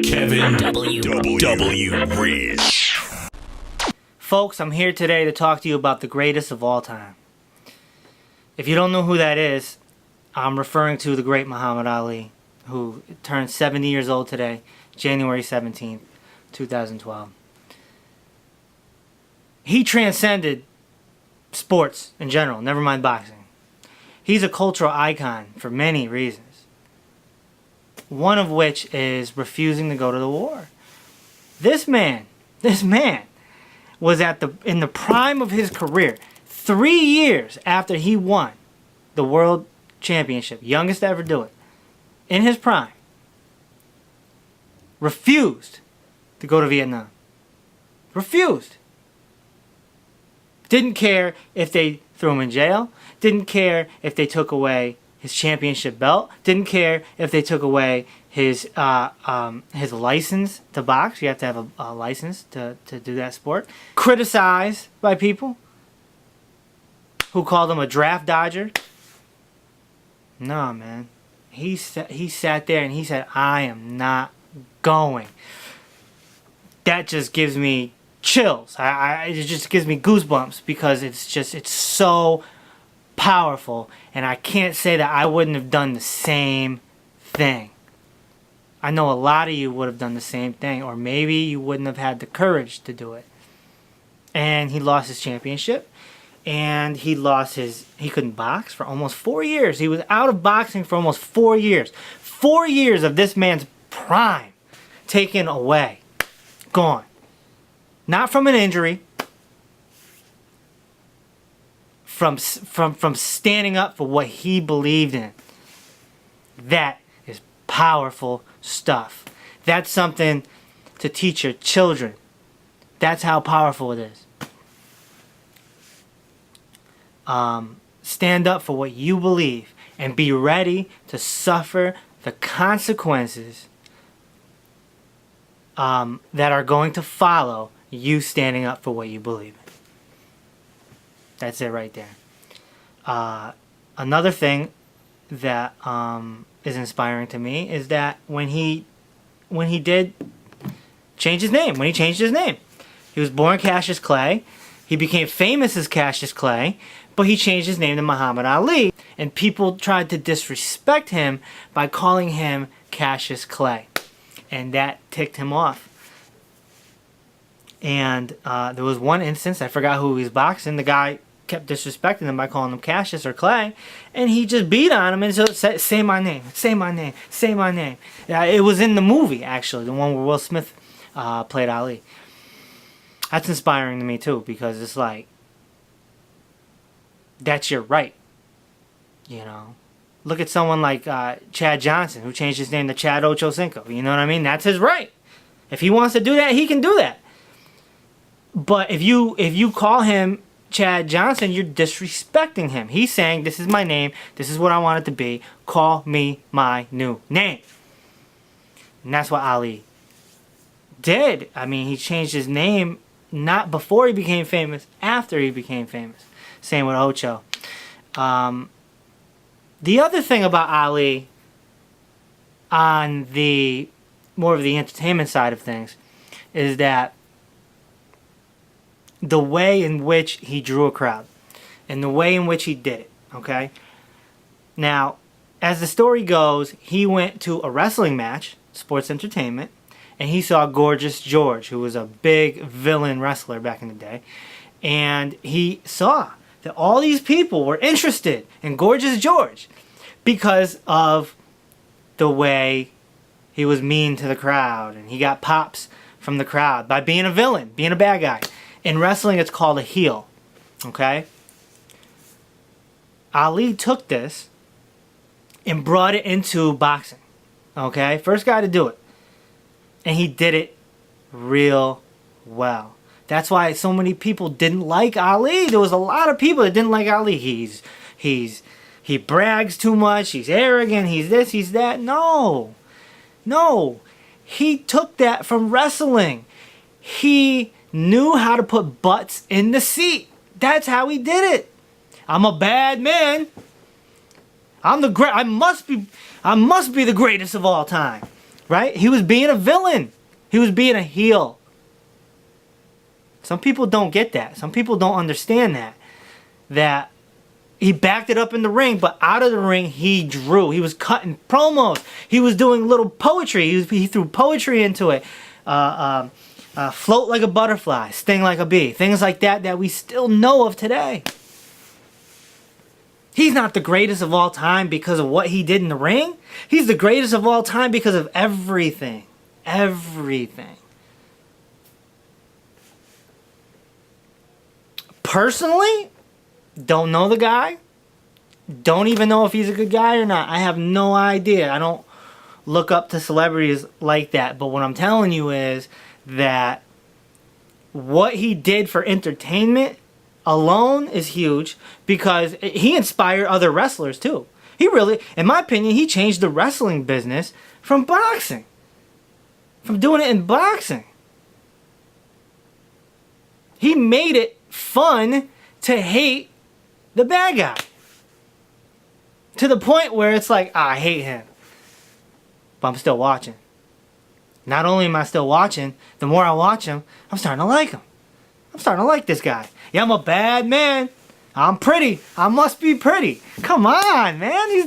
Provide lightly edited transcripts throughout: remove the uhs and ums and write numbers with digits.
Kevin W. Reese. Folks, I'm here today to talk to you about the greatest of all time. If you don't know who that is, I'm referring to the great Muhammad Ali, who turned 70 years old today, January 17th, 2012. He transcended sports in general, never mind boxing. He's a cultural icon for many reasons, one of which is refusing to go to the war. This man was in the prime of his career, 3 years after he won the world championship, youngest to ever do it, in his prime, refused to go to Vietnam. Refused. Didn't care if they threw him in jail. Didn't care if they took away his championship belt. Didn't care if they took away his license to box. You have to have a license to do that sport. Criticized by people who called him a draft dodger. No, man. He sat there and he said, I am not going. That just gives me chills. It just gives me goosebumps because it's so powerful, and I can't say that I wouldn't have done the same thing. I know a lot of you would have done the same thing, or maybe you wouldn't have had the courage to do it. And he lost his championship, and he couldn't box for almost 4 years. He was out of boxing for almost 4 years. 4 years of this man's prime taken away. Gone. Not from an injury, from standing up for what he believed in. That is powerful stuff. That's something to teach your children. That's how powerful it is. Stand up for what you believe and be ready to suffer the consequences that are going to follow you standing up for what you believe in. That's it right there. Another thing that is inspiring to me is that when he did change his name, he was born Cassius Clay. He became famous as Cassius Clay, but he changed his name to Muhammad Ali, and people tried to disrespect him by calling him Cassius Clay, and that ticked him off. And there was one instance, I forgot who he was boxing, the guy kept disrespecting him by calling him Cassius or Clay, and he just beat on him and said, say my name, say my name, say my name. It was in the movie, actually, the one where Will Smith played Ali. That's inspiring to me too, because it's like, that's your right, you know. Look at someone like Chad Johnson, who changed his name to Chad Ochocinco, you know what I mean? That's his right. If he wants to do that, he can do that. But if you call him Chad Johnson, you're disrespecting him. He's saying, this is my name, this is what I want it to be, call me my new name. And that's what Ali did. I mean, he changed his name not before he became famous, after he became famous. Same with Ocho. The other thing about Ali, on the more of the entertainment side of things, is that the way in which he drew a crowd and the way in which he did it, okay? Now, as the story goes, he went to a wrestling match, Sports Entertainment, and he saw Gorgeous George, who was a big villain wrestler back in the day, and he saw that all these people were interested in Gorgeous George because of the way he was mean to the crowd, and he got pops from the crowd by being a villain, being a bad guy. In wrestling, it's called a heel, okay? Ali took this and brought it into boxing, okay? First guy to do it. And he did it real well. That's why so many people didn't like Ali. There was a lot of people that didn't like Ali. He brags too much, he's arrogant, he's this, he's that. No. He took that from wrestling. He knew how to put butts in the seat. That's how he did it. I'm a bad man. I must be the greatest of all time. right? He was being a villain. He was being a heel. Some people don't get that. Some people don't understand that he backed it up in the ring, but out of the ring, he drew. He was cutting promos. He was doing little poetry. He threw poetry into it. Float like a butterfly, sting like a bee. Things like that we still know of today. He's not the greatest of all time because of what he did in the ring. He's the greatest of all time because of everything. Everything. Personally, don't know the guy. Don't even know if he's a good guy or not. I have no idea. I don't look up to celebrities like that. But what I'm telling you is that what he did for entertainment alone is huge, because he inspired other wrestlers too. He really, in my opinion, he changed the wrestling business from boxing. From doing it in boxing. He made it fun to hate the bad guy. To the point where it's like, I hate him, but I'm still watching. Not only am I still watching, the more I watch him, I'm starting to like him. I'm starting to like this guy. Yeah, I'm a bad man. I'm pretty. I must be pretty. Come on, man. I'm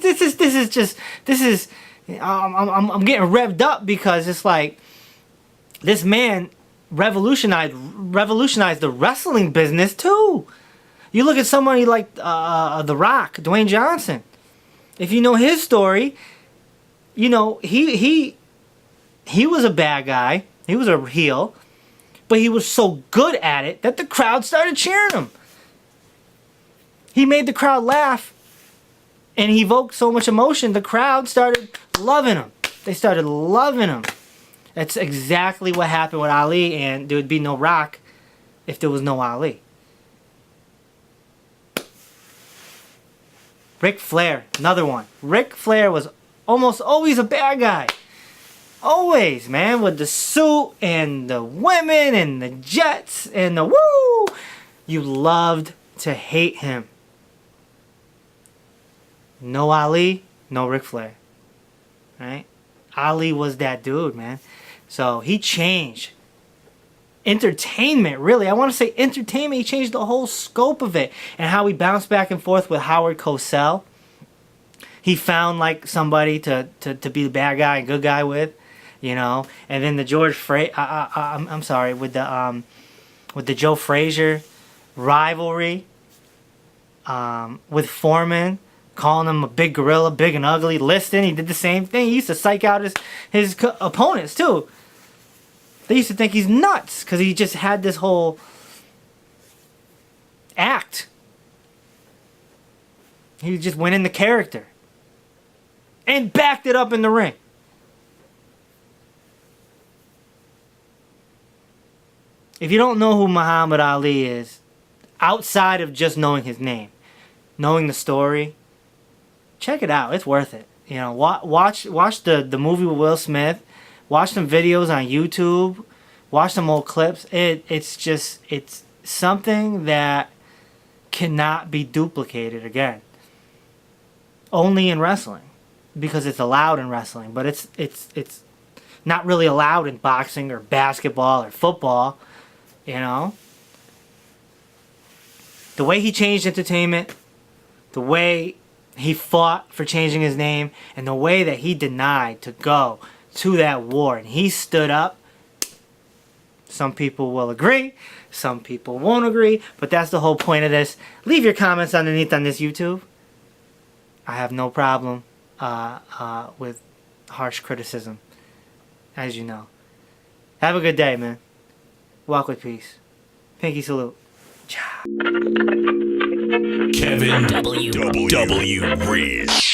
getting revved up because it's like this man revolutionized the wrestling business too. You look at somebody like The Rock, Dwayne Johnson. If you know his story, you know he was a bad guy. He was a heel. But he was so good at it that the crowd started cheering him. He made the crowd laugh. And he evoked so much emotion, the crowd started loving him. They started loving him. That's exactly what happened with Ali, and there would be no Rock if there was no Ali. Ric Flair, another one. Ric Flair was almost always a bad guy. Always, man, with the suit and the women and the jets and the woo. You loved to hate him. No Ali, no Ric Flair. Right? Ali was that dude, man. So he changed entertainment, really. I want to say entertainment. He changed the whole scope of it, and how he bounced back and forth with Howard Cosell. He found like somebody to be the bad guy and good guy with. You know, and then the with the Joe Frazier rivalry, with Foreman, calling him a big gorilla, big and ugly. Liston, he did the same thing. He used to psych out his opponents too. They used to think he's nuts because he just had this whole act. He just went in the character and backed it up in the ring. If you don't know who Muhammad Ali is, outside of just knowing his name, knowing the story, check it out. It's worth it. You know, watch the movie with Will Smith. Watch some videos on YouTube. Watch some old clips. It's something that cannot be duplicated again. Only in wrestling, because it's allowed in wrestling, but it's not really allowed in boxing or basketball or football. You know, the way he changed entertainment, the way he fought for changing his name, and the way that he denied to go to that war, and he stood up. Some people will agree, some people won't agree, but that's the whole point of this. Leave your comments underneath on this YouTube. I have no problem with harsh criticism, as you know. Have a good day, man. Walk with peace. Pinky salute. Kevin W. Reese.